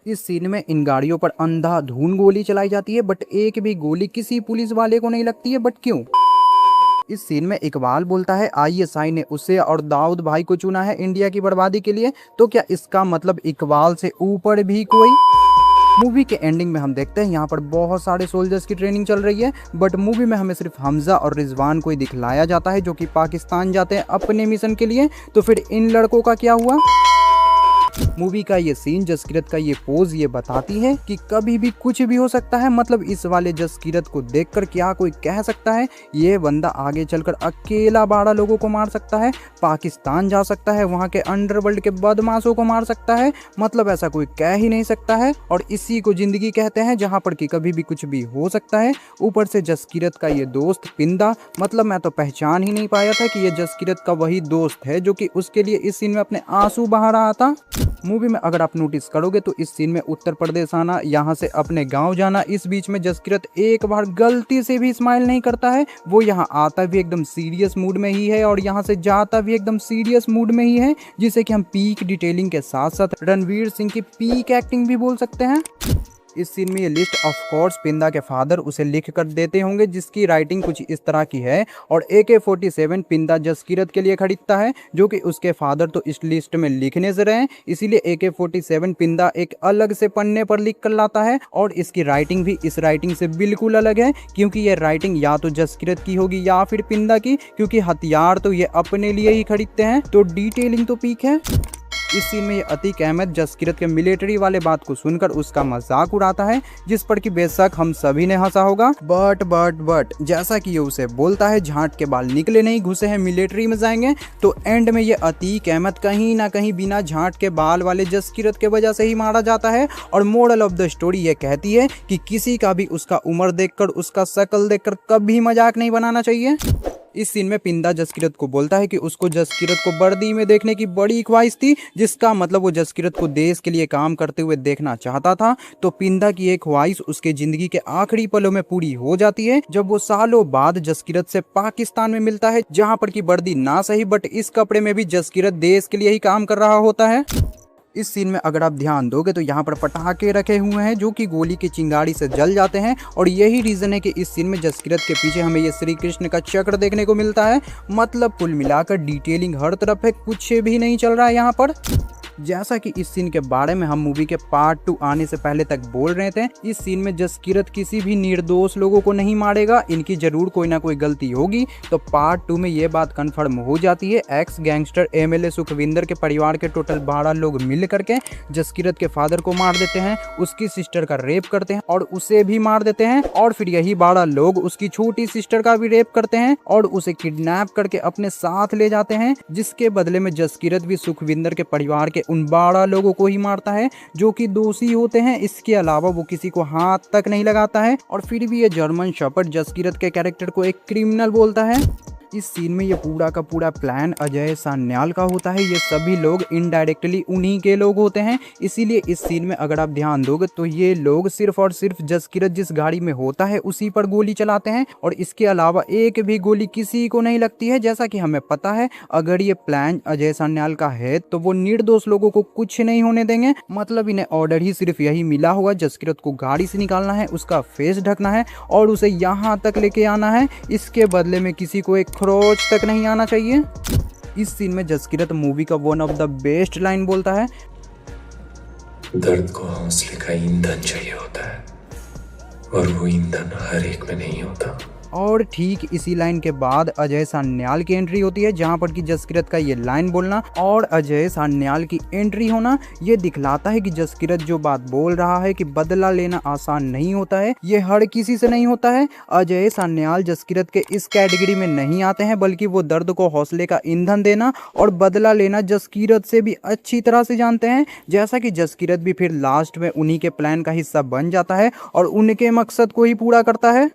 इस सीन में इन गाड़ियों पर अंधाधुंध गोली चलाई जाती है, बट एक भी गोली किसी पुलिस वाले को नहीं लगती है। बट क्यों? इस सीन में इकबाल बोलता है आईएसआई ने उसे और दाऊद भाई को चुना है इंडिया की बर्बादी के लिए। तो क्या इसका मतलब इकबाल से ऊपर भी कोई? मूवी के एंडिंग में हम देखते हैं यहाँ पर बहुत सारे सोल्जर्स की ट्रेनिंग चल रही है, बट मूवी में हमें सिर्फ हमजा और रिजवान को ही दिखलाया जाता है जो कि पाकिस्तान जाते हैं अपने मिशन के लिए। तो फिर इन लड़कों का क्या हुआ? मूवी का ये सीन, जसकीरत का ये पोज ये बताती है कि कभी भी कुछ भी हो सकता है। मतलब इस वाले जसकीरत को देखकर क्या कोई कह सकता है ये बंदा आगे चलकर अकेला 12 लोगों को मार सकता है, पाकिस्तान जा सकता है, वहाँ के अंडरवर्ल्ड के बदमाशों को मार सकता है? मतलब ऐसा कोई कह ही नहीं सकता है। और इसी को जिंदगी कहते हैं जहाँ पर कि कभी भी कुछ भी हो सकता है। ऊपर से जसकीरत का ये दोस्त पिंदा, मतलब मैं तो पहचान ही नहीं पाया था कि ये जसकीरत का वही दोस्त है जो कि उसके लिए इस सीन में अपने आंसू बहा रहा था। मूवी में अगर आप नोटिस करोगे तो इस सीन में उत्तर प्रदेश आना, यहाँ से अपने गांव जाना, इस बीच में जसकीरत एक बार गलती से भी स्माइल नहीं करता है। वो यहाँ आता भी एकदम सीरियस मूड में ही है और यहाँ से जाता भी एकदम सीरियस मूड में ही है, जिसे कि हम पीक डिटेलिंग के साथ साथ रणवीर सिंह की पीक एक्टिंग भी बोल सकते हैं। इस सीन में ये लिस्ट ऑफ कोर्स पिंदा के फादर उसे लिख कर देते होंगे, जिसकी राइटिंग कुछ इस तरह की है। और AK-47 पिंदा जसकीरत के लिए खरीदता है, जो कि उसके फादर तो इस लिस्ट में लिखने से रहे, इसीलिए AK-47 पिंदा एक अलग से पन्ने पर लिख कर लाता है। और इसकी राइटिंग भी इस राइटिंग से बिल्कुल अलग है, क्योंकि ये राइटिंग या तो जसकीरत की होगी या फिर पिंदा की, क्योंकि हथियार तो ये अपने लिए ही खरीदते हैं। तो डिटेलिंग तो पीक है। इस सीन में ये अतीक अहमद जसकीरत के मिलिट्री वाले बात को सुनकर उसका मजाक उड़ाता है, जिस पर कि बेशक हम सभी ने हंसा होगा। बट जैसा कि ये उसे बोलता है झांट के बाल निकले नहीं, घुसे हैं मिलिट्री में जाएंगे, तो एंड में ये अतीक अहमद कहीं ना कहीं बिना झांट के बाल वाले जसकीरत के वजह से ही मारा जाता है। और मोरल ऑफ द स्टोरी ये कहती है कि किसी का भी उसका उम्र देखकर, उसका शक्ल देखकर कभी मजाक नहीं बनाना चाहिए। इस सीन में पिंदा जसकीरत को बोलता है कि उसको जसकीरत को वर्दी में देखने की बड़ी ख्वाहिश थी, जिसका मतलब वो जसकीरत को देश के लिए काम करते हुए देखना चाहता था। तो पिंदा की एक ख्वाहिश उसके जिंदगी के आखिरी पलों में पूरी हो जाती है, जब वो सालों बाद जसकीरत से पाकिस्तान में मिलता है, जहां पर की वर्दी ना सही बट इस कपड़े में भी जसकीरत देश के लिए ही काम कर रहा होता है। इस सीन में अगर आप ध्यान दोगे तो यहाँ पर पटाखे रखे हुए हैं जो कि गोली की चिंगारी से जल जाते हैं, और यही रीज़न है कि इस सीन में जसकीरत के पीछे हमें ये श्री कृष्ण का चक्र देखने को मिलता है। मतलब कुल मिलाकर डिटेलिंग हर तरफ है, कुछ भी नहीं चल रहा है यहाँ पर। जैसा कि इस सीन के बारे में हम मूवी के पार्ट 2 आने से पहले तक बोल रहे थे, इस सीन में जसकीरत किसी भी निर्दोष लोगों को नहीं मारेगा, इनकी जरूर कोई ना कोई गलती होगी। तो पार्ट 2 में ये बात कंफर्म हो जाती है। एक्स गैंगस्टर MLA सुखविंदर के परिवार के टोटल 12 लोग मिल करके जसकीरत के फादर को मार देते हैं, उसकी सिस्टर का रेप करते हैं और उसे भी मार देते हैं। और फिर यही 12 लोग उसकी छोटी सिस्टर का भी रेप करते हैं और उसे किडनैप करके अपने साथ ले जाते हैं, जिसके बदले में जसकीरत भी सुखविंदर के परिवार के उन 12 लोगों को ही मारता है जो कि दोषी होते हैं। इसके अलावा वो किसी को हाथ तक नहीं लगाता है। और फिर भी ये जर्मन शेफर्ड जसकीरत के कैरेक्टर को एक क्रिमिनल बोलता है। इस सीन में ये पूरा का पूरा प्लान अजय सान्याल का होता है। ये सभी लोग इनडायरेक्टली उन्हीं के लोग होते हैं, इसीलिए इस सीन में अगर आप ध्यान दोगे तो ये लोग सिर्फ और सिर्फ जसकीरत जिस गाड़ी में होता है उसी पर गोली चलाते हैं, और इसके अलावा एक भी गोली किसी को नहीं लगती है। जैसा कि हमें पता है अगर ये प्लान अजय सान्याल का है तो वो निर्दोष लोगों को कुछ नहीं होने देंगे। मतलब इन्हें ऑर्डर ही सिर्फ यही मिला होगा, जसकीरत को गाड़ी से निकालना है, उसका फेस ढकना है और उसे यहाँ तक लेके आना है। इसके बदले में किसी को एक खरोच तक नहीं आना चाहिए। इस सीन में जसकीरत मूवी का one of the best line बोलता है, दर्द को हौसले का ईंधन चाहिए होता है और वो ईंधन हर एक में नहीं होता। और ठीक इसी लाइन के बाद अजय सान्याल की एंट्री होती है, जहां पर कि जसकीरत का ये लाइन बोलना और अजय सान्याल की एंट्री होना ये दिखलाता है कि जसकीरत जो बात बोल रहा है कि बदला लेना आसान नहीं होता है, ये हर किसी से नहीं होता है। अजय सान्याल जसकीरत के इस कैटेगरी में नहीं आते हैं, बल्कि वो दर्द को हौसले का ईंधन देना और बदला लेना जसकीरत से भी अच्छी तरह से जानते हैं। जैसा कि जसकीरत भी फिर लास्ट में उन्हीं के प्लान का हिस्सा बन जाता है और उनके मकसद को ही पूरा करता है।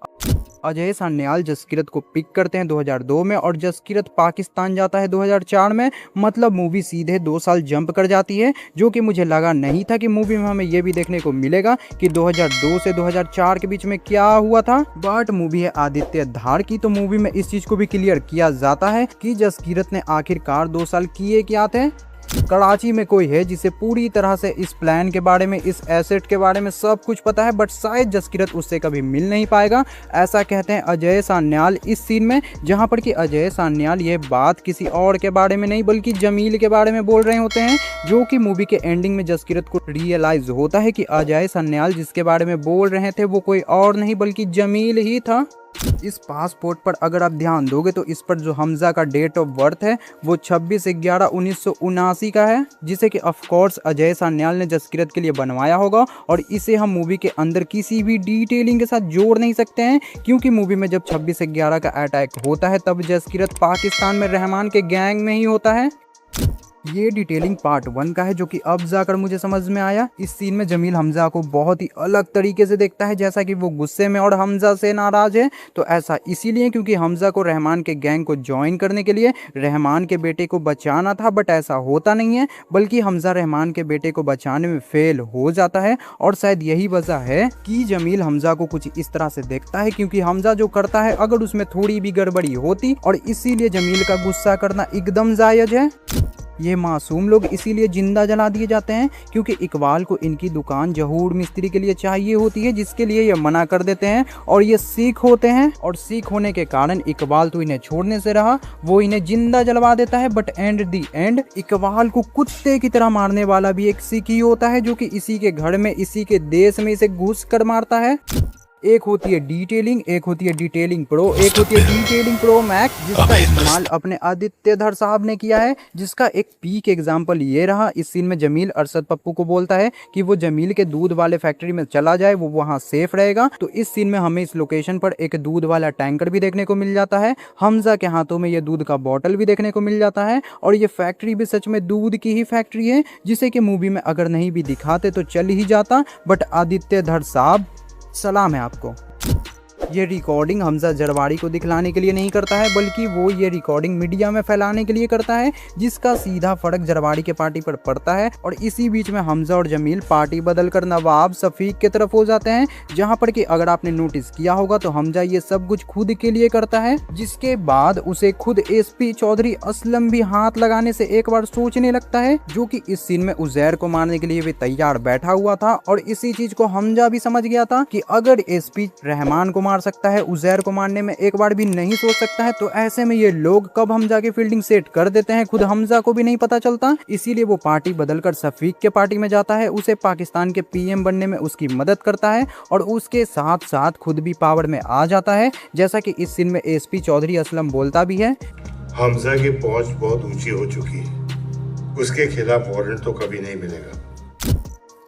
अजय सान्याल जसकीरत को पिक करते हैं 2002 में और जसकीरत पाकिस्तान जाता है 2004 में। मतलब मूवी सीधे 2 साल जंप कर जाती है, जो कि मुझे लगा नहीं था कि मूवी में हमें ये भी देखने को मिलेगा कि 2002 से 2004 के बीच में क्या हुआ था। बट मूवी है आदित्य धार की, तो मूवी में इस चीज को भी क्लियर किया जाता है कि जसकीरत ने आखिरकार 2 साल किए क्या थे। कराची में कोई है जिसे पूरी तरह से इस प्लान के बारे में, इस एसेट के बारे में सब कुछ पता है, बट शायद जसकीरत उससे कभी मिल नहीं पाएगा। ऐसा कहते हैं अजय सान्याल इस सीन में, जहां पर कि अजय सान्याल ये बात किसी और के बारे में नहीं बल्कि जमील के बारे में बोल रहे होते हैं, जो कि मूवी के एंडिंग में जसकीरत को रियलाइज होता है कि अजय सान्याल जिसके बारे में बोल रहे थे वो कोई और नहीं बल्कि जमील ही था। इस पासपोर्ट पर अगर आप ध्यान दोगे तो इस पर जो हमजा का डेट ऑफ बर्थ है वो 26/11/1979 का है, जिसे कि ऑफ कोर्स अजय सान्याल ने जसकीरत के लिए बनवाया होगा। और इसे हम मूवी के अंदर किसी भी डिटेलिंग के साथ जोड़ नहीं सकते हैं, क्योंकि मूवी में जब 26/11 का अटैक होता है तब जसकीरत पाकिस्तान में रहमान के गैंग में ही होता है। ये डिटेलिंग पार्ट 1 का है, जो कि अब जाकर मुझे समझ में आया। इस सीन में जमील हमजा को बहुत ही अलग तरीके से देखता है, जैसा कि वो गुस्से में और हमजा से नाराज है। तो ऐसा इसीलिए क्योंकि हमजा को रहमान के गैंग को ज्वाइन करने के लिए रहमान के बेटे को बचाना था, बट ऐसा होता नहीं है, बल्कि हमजा रहमान के बेटे को बचाने में फेल हो जाता है। और शायद यही वजह है कि जमील हमजा को कुछ इस तरह से देखता है, क्योंकि हमजा जो करता है अगर उसमें थोड़ी भी गड़बड़ी होती, और इसीलिए जमील का गुस्सा करना एकदम जायज है। ये मासूम लोग इसीलिए जिंदा जला दिए जाते हैं क्योंकि इकबाल को इनकी दुकान जहूर मिस्त्री के लिए चाहिए होती है, जिसके लिए ये मना कर देते हैं और ये सिख होते हैं। और सिख होने के कारण इकबाल तो इन्हें छोड़ने से रहा, वो इन्हें जिंदा जलवा देता है। But and the and Iqbal को कुत्ते की तरह मारने वाला भी एक सिख ही होता है, जो कि इसी के घर में, इसी के देश में इसे घुस कर मारता है। एक होती है डिटेलिंग, एक होती है डिटेलिंग प्रो, एक होती है डिटेलिंग प्रो मैक्स, जिसका इस्तेमाल अपने आदित्य धर साहब ने किया है, जिसका एक पीक एग्जांपल ये रहा। इस सीन में जमील अरशद पप्पू को बोलता है कि वो जमील के दूध वाले फैक्ट्री में चला जाए, वो वहाँ सेफ रहेगा। तो इस सीन में हमें इस लोकेशन पर एक दूध वाला टैंकर भी देखने को मिल जाता है, हमजा के हाथों में ये दूध का बॉटल भी देखने को मिल जाता है, और ये फैक्ट्री भी सच में दूध की ही फैक्ट्री है, जिसे कि मूवी में अगर नहीं भी दिखाते तो चल ही जाता। बट आदित्य धर साहब, सलाम है आपको। ये रिकॉर्डिंग हमजा जरवाड़ी को दिखलाने के लिए नहीं करता है, बल्कि वो ये रिकॉर्डिंग मीडिया में फैलाने के लिए करता है, जिसका सीधा फर्क जरवाड़ी के पार्टी पर पड़ता है। और इसी बीच में हमजा और जमील पार्टी बदलकर नवाब शफीक की तरफ हो जाते हैं, जहां पर कि अगर आपने नोटिस किया होगा तो हमजा ये सब कुछ खुद के लिए करता है, जिसके बाद उसे खुद एसपी चौधरी असलम भी हाथ लगाने से एक बार सोचने लगता है, जो कि इस सीन में उजैर को मारने के लिए भी तैयार बैठा हुआ था। और इसी चीज को हमजा भी समझ गया था कि अगर एसपी रहमान को मार सकता है, उजैर को मारने में एक बार भी नहीं सोच सकता है, तो ऐसे में ये लोग कब हमजा की फील्डिंग सेट कर देते हैं खुद हमजा को भी नहीं पता चलता। इसीलिए वो पार्टी बदलकर शफीक के पार्टी में जाता है, उसे पाकिस्तान के पीएम बनने में उसकी मदद करता है, और उसके साथ साथ खुद भी पावर में आ जाता है, जैसा कि इस सीन में एसपी चौधरी असलम बोलता भी है। हमजा की पहुंच बहुत ऊंची हो चुकी है, उसके खिलाफ वारंट तो कभी नहीं मिलेगा।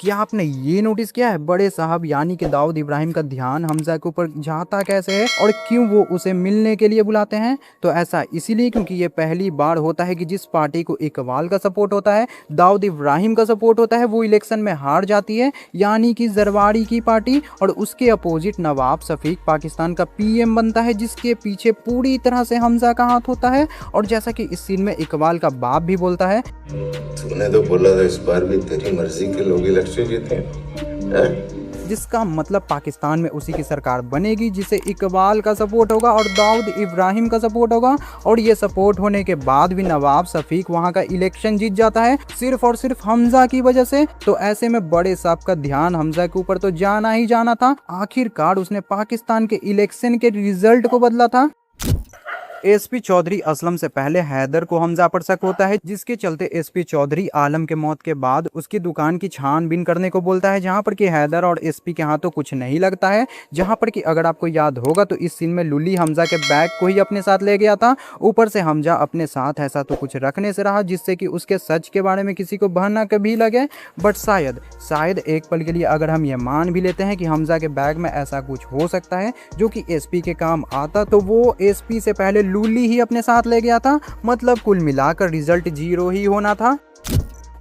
क्या आपने ये नोटिस किया है बड़े साहब यानी कि दाऊद इब्राहिम का ध्यान हमजा के ऊपर जाता कैसे है, और क्यों वो उसे मिलने के लिए बुलाते हैं? तो ऐसा इसीलिए क्योंकि ये पहली बार होता है कि जिस पार्टी को इकबाल का सपोर्ट होता है, दाऊद इब्राहिम का सपोर्ट होता है, वो इलेक्शन में हार जाती है, यानी कि जरवाड़ी की पार्टी। और उसके अपोजिट नवाब शफीक पाकिस्तान का पीएम बनता है, जिसके पीछे पूरी तरह से हमजा का हाथ होता है। और जैसा कि इस सीन में इकबाल का बाप भी बोलता है, तूने तो बोला था इस बार भी तेरी मर्जी के लोग इलेक्शन जीते हैं। जिसका मतलब पाकिस्तान में उसी की सरकार बनेगी जिसे इकबाल का सपोर्ट होगा और दाऊद इब्राहिम का सपोर्ट होगा। और ये सपोर्ट होने के बाद भी नवाब शफीक वहां का इलेक्शन जीत जाता है, सिर्फ और सिर्फ हमजा की वजह से। तो ऐसे में बड़े साहब का ध्यान हमजा के ऊपर तो जाना ही जाना था। आखिरकार उसने पाकिस्तान के इलेक्शन के रिजल्ट को बदला था। एसपी चौधरी असलम से पहले हैदर को हमजा पर शक होता है, जिसके चलते एसपी चौधरी आलम के मौत के बाद उसकी दुकान की छानबीन करने को बोलता है, जहां पर कि हैदर और एसपी के हाथों कुछ नहीं लगता है। जहां पर कि अगर आपको याद होगा तो इस सीन में लुली हमजा के बैग को ही अपने साथ ले गया था। ऊपर से हमजा अपने साथ ऐसा तो कुछ रखने से रहा जिससे कि उसके सच के बारे में किसी को बहाना कभी लगे। बट शायद एक पल के लिए अगर हम ये मान भी लेते हैं कि हमजा के बैग में ऐसा कुछ हो सकता है जो कि एसपी के काम आता, तो वो एसपी से पहले लूली ही अपने साथ ले गया था। मतलब कुल मिलाकर रिजल्ट 0 ही होना था।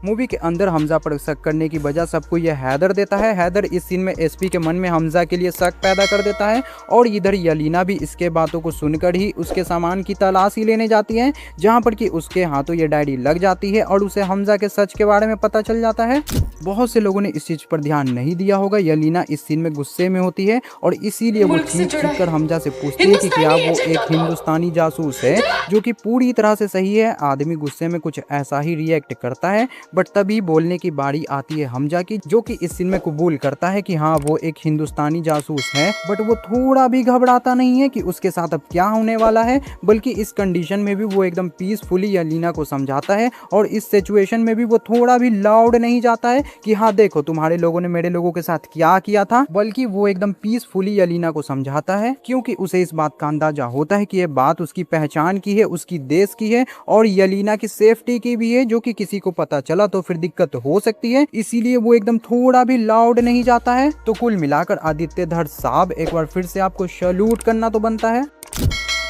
मूवी के अंदर हमजा पर शक करने की वजह सबको यह हैदर देता है। हैदर इस सीन में एसपी के मन में हमजा के लिए शक पैदा कर देता है और इधर यलीना भी इसके बातों को सुनकर ही उसके सामान की तलाशी लेने जाती है, जहां पर कि उसके हाथों ये डायरी लग जाती है और उसे हमजा के सच के बारे में पता चल जाता है। बहुत से लोगों ने इस चीज पर ध्यान नहीं दिया होगा। यलीना इस सीन में गुस्से में होती है और इसीलिए वो चीख कर हमजा से पूछती है कि क्या वो एक हिंदुस्तानी जासूस है, जो कि पूरी तरह से सही है। आदमी गुस्से में कुछ ऐसा ही रिएक्ट करता है, बट तभी बोलने की बारी आती है हमजा की, जो कि इस सीन में कबूल करता है कि हाँ वो एक हिंदुस्तानी जासूस है। बट वो थोड़ा भी घबराता नहीं है कि उसके साथ अब क्या होने वाला है, बल्कि इस कंडीशन में भी वो एकदम पीसफुली यलीना को समझाता है और इस सिचुएशन में भी वो थोड़ा भी लाउड नहीं जाता है कि हाँ देखो तुम्हारे लोगों ने मेरे लोगों के साथ क्या किया था, बल्कि वो एकदम पीसफुली यलीना को समझाता है, क्योंकि उसे इस बात का अंदाजा होता है कि ये बात उसकी पहचान की है, उसकी देश की है और यलीना की सेफ्टी की भी है, जो कि किसी को पता चला तो फिर दिक्कत हो सकती है। इसीलिए वो एकदम थोड़ा भी लाउड नहीं जाता है। तो कुल मिलाकर आदित्य धर साहब एक बार फिर से आपको सैल्यूट करना तो बनता है।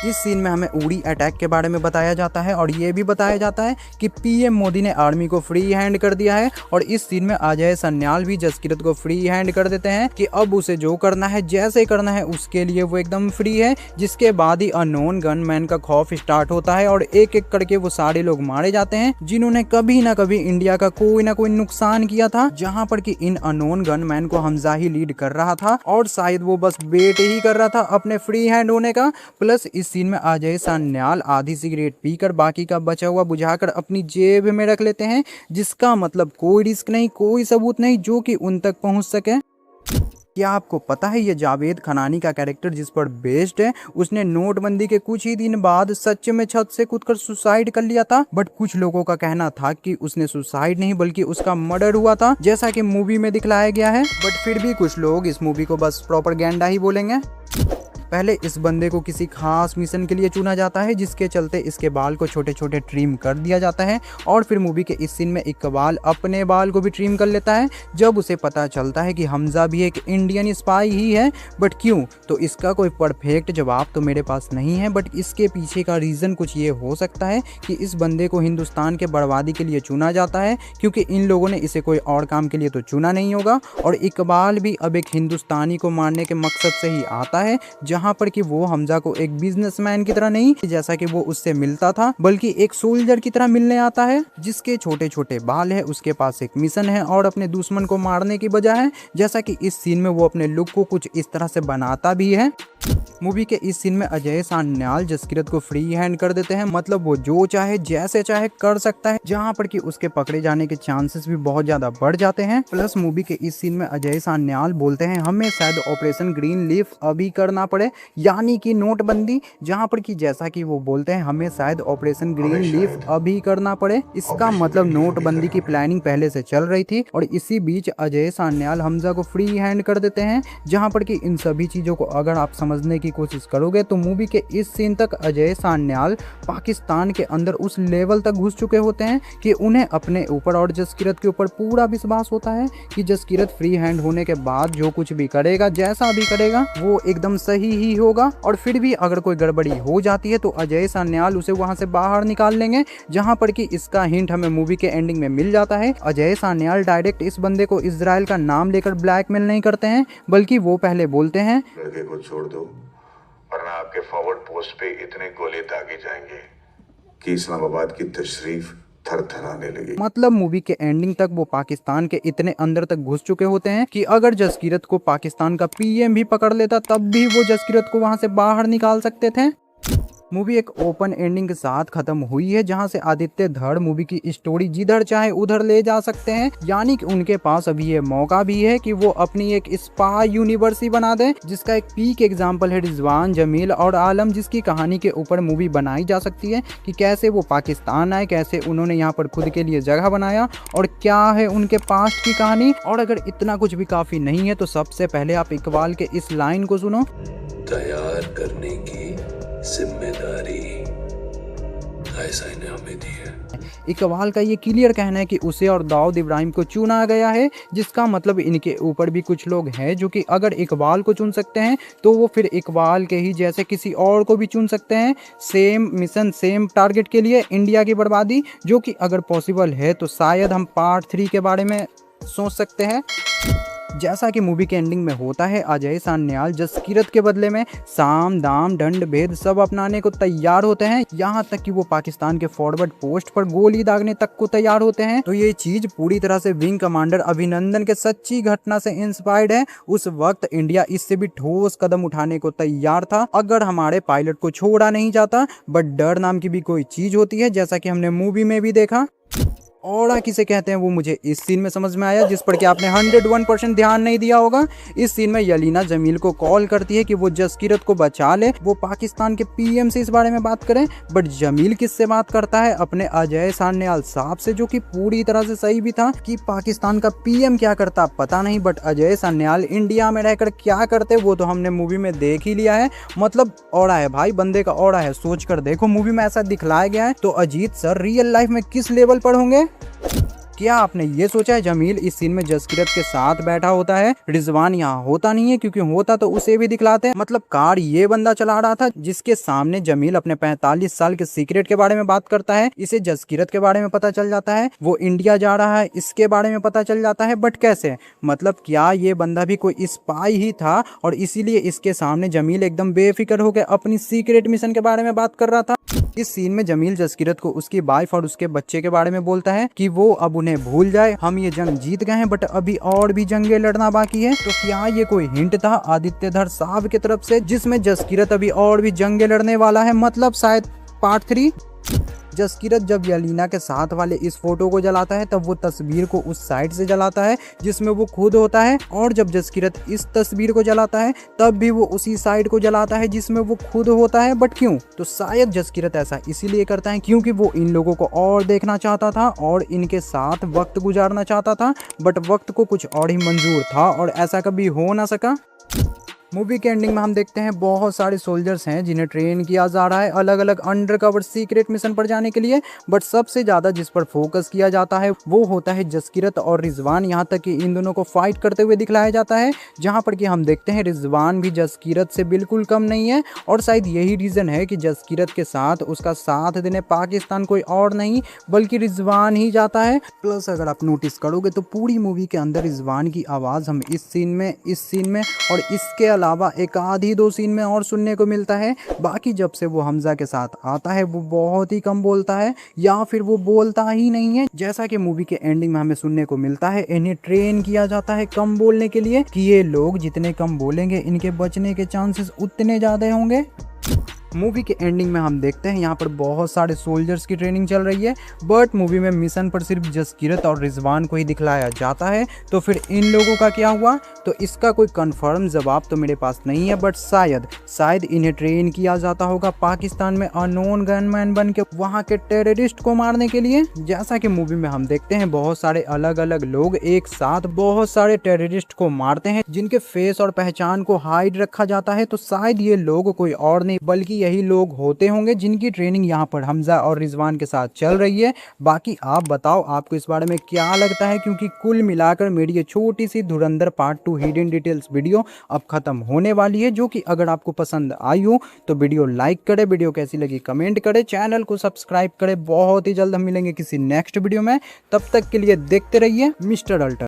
इस सीन में हमें उड़ी अटैक के बारे में बताया जाता है और ये भी बताया जाता है कि पीएम मोदी ने आर्मी को फ्री हैंड कर दिया है और इस सीन में अजय सन्याल भी जसकीरत को फ्री हैंड कर देते हैं कि अब उसे जो करना है जैसे करना है उसके लिए वो एकदम फ्री है। जिसके बाद ही अननोन गनमैन का खौफ स्टार्ट होता है और एक एक करके वो सारे लोग मारे जाते हैं जिन्होंने कभी ना कभी इंडिया का कोई ना कोई नुकसान किया था, जहाँ पर कि इन अननोन गनमैन को हमजा ही लीड कर रहा था और शायद वो बस वेट ही कर रहा था अपने फ्री हैंड होने का। प्लस इस सीन में अजय सन्याल आधी सिगरेट पीकर बाकी का बचा हुआ बुझाकर अपनी जेब में रख लेते हैं, जिसका मतलब कोई रिस्क नहीं, कोई सबूत नहीं जो कि उन तक पहुंच सके। क्या आपको पता है ये जावेद खनानी का कैरेक्टर जिस पर बेस्ड है, उसने नोटबंदी के कुछ ही दिन बाद सच में छत से कूदकर सुसाइड कर लिया था। बट कुछ लोगों का कहना था कि उसने सुसाइड नहीं बल्कि उसका मर्डर हुआ था, जैसा कि मूवी में दिखलाया गया है। बट फिर भी कुछ लोग इस मूवी को बस प्रोपेगेंडा ही बोलेंगे। पहले इस बंदे को किसी खास मिशन के लिए चुना जाता है, जिसके चलते इसके बाल को छोटे छोटे ट्रिम कर दिया जाता है और फिर मूवी के इस सीन में इकबाल अपने बाल को भी ट्रिम कर लेता है जब उसे पता चलता है कि हमजा भी एक इंडियन स्पाई ही है। बट क्यों, तो इसका कोई परफेक्ट जवाब तो मेरे पास नहीं है, बट इसके पीछे का रीज़न कुछ ये हो सकता है कि इस बंदे को हिंदुस्तान के बर्बादी के लिए चुना जाता है, क्योंकि इन लोगों ने इसे कोई और काम के लिए तो चुना नहीं होगा। और इकबाल भी अब एक हिंदुस्तानी को मारने के मकसद से ही आता है, जहां पर कि वो हमजा को एक बिजनेसमैन की तरह नहीं, जैसा कि वो उससे मिलता था, बल्कि एक सोल्जर की तरह मिलने आता है जिसके छोटे छोटे बाल है, उसके पास एक मिशन है और अपने दुश्मन को मारने की वजह है, जैसा कि इस सीन में वो अपने लुक को कुछ इस तरह से बनाता भी है। मूवी के इस सीन में अजय सन्याल जसकीरत को फ्री हैंड कर देते हैं, मतलब वो जो चाहे जैसे चाहे कर सकता है, जहां पर कि उसके पकड़े जाने के चांसेस भी बहुत ज्यादा बढ़ जाते हैं। प्लस मूवी के इस सीन में अजय सन्याल बोलते हैं हमें शायद ऑपरेशन ग्रीन लीफ अभी करना पड़े, यानी कि नोटबंदी, जहां पर कि जैसा कि वो बोलते हैं हमें शायद ऑपरेशन ग्रीन लीफ अभी करना पड़े। इसका मतलब नोटबंदी की प्लानिंग पहले से चल रही थी और इसी बीच अजय सन्याल हमजा को फ्री हैंड कर देते हैं, जहां पर कि इन सभी चीजों को अगर आप समझने की कोशिश करोगे तो मूवी के इस सीन तक अजय सन्याल पाकिस्तान के अंदर उस लेवल तक घुस चुके होते हैं कि उन्हें अपने ऊपर और जसकीरत के ऊपर पूरा विश्वास होता है कि जसकीरत फ्री हैंड होने के बाद जो कुछ भी करेगा, जैसा भी करेगा, वो एकदम सही ही होगा। और फिर भी अगर कोई गड़बड़ी हो जाती है तो अजय सन्याल उसे वहां से बाहर निकाल लेंगे, जहां पर कि इसका हिंट हमें मूवी के एंडिंग में मिल जाता है। अजय सन्याल डायरेक्ट इस बंदे को इजराइल का नाम लेकर ब्लैकमेल नहीं करते हैं, बल्कि वो पहले बोलते हैं लड़के को छोड़ दो वरना आपके फॉरवर्ड पोस्ट पे इतने गोले दागे जाएंगे कि इस्लामाबाद की तशरीफ थरथराने लगी। मतलब मूवी के एंडिंग तक वो पाकिस्तान के इतने अंदर तक घुस चुके होते हैं कि अगर जसकीरत को पाकिस्तान का पीएम भी पकड़ लेता तब भी वो जसकीरत को वहां से बाहर निकाल सकते थे। मूवी एक ओपन एंडिंग के साथ खत्म हुई है, जहां से आदित्य धड़ मूवी की स्टोरी जिधर चाहे उधर ले जा सकते हैं, यानी कि उनके पास अभी ये मौका भी है कि वो अपनी एक स्पाई यूनिवर्स ही बना दें, जिसका एक पीक एग्जांपल है रिजवान, जमील और आलम, जिसकी कहानी के ऊपर मूवी बनाई जा सकती है कि कैसे वो पाकिस्तान आए, कैसे उन्होंने यहाँ पर खुद के लिए जगह बनाया और क्या है उनके पास्ट की कहानी। और अगर इतना कुछ भी काफी नहीं है तो सबसे पहले आप इकबाल के इस लाइन को सुनो, तैयार करने की जिम्मेदारी आईएसआई ने हमें दी है। इकबाल का ये क्लियर कहना है कि उसे और दाऊद इब्राहिम को चुना गया है, जिसका मतलब इनके ऊपर भी कुछ लोग हैं जो कि अगर इकबाल को चुन सकते हैं तो वो फिर इकबाल के ही जैसे किसी और को भी चुन सकते हैं, सेम मिशन सेम टारगेट के लिए, इंडिया की बर्बादी, जो कि अगर पॉसिबल है तो शायद हम पार्ट 3 के बारे में सोच सकते हैं। जैसा कि मूवी के एंडिंग में होता है, अजय सान्याल जसकीरत के बदले में साम दाम दंड भेद सब अपनाने को तैयार होते हैं, यहाँ तक कि वो पाकिस्तान के फॉरवर्ड पोस्ट पर गोली दागने तक को तैयार होते हैं। तो ये चीज पूरी तरह से विंग कमांडर अभिनंदन के सच्ची घटना से इंस्पायर्ड है। उस वक्त इंडिया इससे भी ठोस कदम उठाने को तैयार था अगर हमारे पायलट को छोड़ा नहीं जाता। बट डर नाम की भी कोई चीज होती है, जैसा कि हमने मूवी में भी देखा। औड़ा किसे कहते हैं वो मुझे इस सीन में समझ में आया, जिस पर कि आपने 101% ध्यान नहीं दिया होगा। इस सीन में यलीना जमील को कॉल करती है कि वो जसकीरत को बचा ले, वो पाकिस्तान के पीएम से इस बारे में बात करें। बट जमील किससे बात करता है? अपने अजय सान्याल साहब से, जो कि पूरी तरह से सही भी था कि पाकिस्तान का पीएम क्या करता पता नहीं, बट अजय सान्याल इंडिया में रहकर क्या करते वो तो हमने मूवी में देख ही लिया है। मतलब औड़ा है भाई, बंदे का औड़ा है, सोच कर देखो मूवी में ऐसा दिखलाया गया है। तो अजीत सर रियल लाइफ में किस लेवल पर होंगे? क्या आपने ये सोचा है जमील इस सीन में जसकीरत के साथ बैठा होता है, रिजवान यहाँ होता नहीं है, क्योंकि होता तो उसे भी दिखलाते हैं। मतलब कार ये बंदा चला रहा था जिसके सामने जमील अपने 45 साल के सीक्रेट के बारे में बात करता है। इसे जसकीरत के बारे में पता चल जाता है, वो इंडिया जा रहा है इसके बारे में पता चल जाता है। बट कैसे? मतलब क्या ये बंदा भी कोई स्पाई ही था और इसीलिए इसके सामने जमील एकदम बेफिक्र होकर अपनी सीक्रेट मिशन के बारे में बात कर रहा था। इस सीन में जमील जसकीरत को उसकी वाइफ और उसके बच्चे के बारे में बोलता है कि वो अब उन्हें भूल जाए, हम ये जंग जीत गए हैं बट अभी और भी जंगें लड़ना बाकी है। तो क्या ये कोई हिंट था आदित्यधर साहब की तरफ से, जिसमें जसकीरत अभी और भी जंगें लड़ने वाला है? मतलब शायद पार्ट 3। जसकीरत जब यलीना के साथ वाले इस फोटो को जलाता है तब वो तस्वीर को उस साइड से जलाता है जिसमें वो खुद होता है, और जब जसकीरत इस तस्वीर को जलाता है तब भी वो उसी साइड को जलाता है जिसमें वो खुद होता है। बट क्यों? तो शायद जसकीरत ऐसा इसीलिए करता है क्योंकि वो इन लोगों को और देखना चाहता था और इनके साथ वक्त गुजारना चाहता था, बट वक्त को कुछ और ही मंजूर था और ऐसा कभी हो ना सका। मूवी के एंडिंग में हम देखते हैं बहुत सारे सोल्जर्स हैं जिन्हें ट्रेन किया जा रहा है अलग अलग अंडरकवर सीक्रेट मिशन पर जाने के लिए। बट सबसे ज़्यादा जिस पर फोकस किया जाता है वो होता है जसकीरत और रिजवान। यहाँ तक कि इन दोनों को फाइट करते हुए दिखलाया जाता है, जहाँ पर कि हम देखते हैं रिजवान भी जसकीरत से बिल्कुल कम नहीं है। और शायद यही रीज़न है कि जसकीरत के साथ उसका साथ देने पाकिस्तान कोई और नहीं बल्कि रिजवान ही जाता है। प्लस अगर आप नोटिस करोगे तो पूरी मूवी के अंदर रिजवान की आवाज़ हम इस सीन में और इसके अलावा एक आधी 2 सीन में और सुनने को मिलता है। बाकी जब से वो हमजा के साथ आता है वो बहुत ही कम बोलता है या फिर वो बोलता ही नहीं है। जैसा कि मूवी के एंडिंग में हमें सुनने को मिलता है, इन्हें ट्रेन किया जाता है कम बोलने के लिए कि ये लोग जितने कम बोलेंगे इनके बचने के चांसेस उतने ज़्यादा होंगे। मूवी के एंडिंग में हम देखते हैं यहाँ पर बहुत सारे सोल्जर्स की ट्रेनिंग चल रही है, बट मूवी में मिशन पर सिर्फ जसकीरत और रिजवान को ही दिखलाया जाता है। तो फिर इन लोगों का क्या हुआ? तो इसका कोई कंफर्म जवाब तो मेरे पास नहीं है, बट शायद इन्हें ट्रेन किया जाता होगा पाकिस्तान में अननोन गनमैन बन के वहाँ के टेररिस्ट को मारने के लिए। जैसा कि मूवी में हम देखते हैं बहुत सारे अलग अलग लोग एक साथ बहुत सारे टेररिस्ट को मारते हैं जिनके फेस और पहचान को हाइड रखा जाता है। तो शायद ये लोग कोई और नहीं बल्कि यही लोग होते होंगे जिनकी ट्रेनिंग यहाँ पर हमजा और रिजवान के साथ चल रही है। बाकी आप बताओ आपको इस बारे में क्या लगता है, क्योंकि कुल मिलाकर मेरी ये छोटी सी धुरंधर पार्ट 2 हिडन डिटेल्स वीडियो अब खत्म होने वाली है, जो कि अगर आपको पसंद आई हो तो वीडियो लाइक करे, वीडियो कैसी लगी कमेंट करे, चैनल को सब्सक्राइब करे। बहुत ही जल्द हम मिलेंगे किसी नेक्स्ट वीडियो में, तब तक के लिए देखते रहिए मिस्टर अल्टर।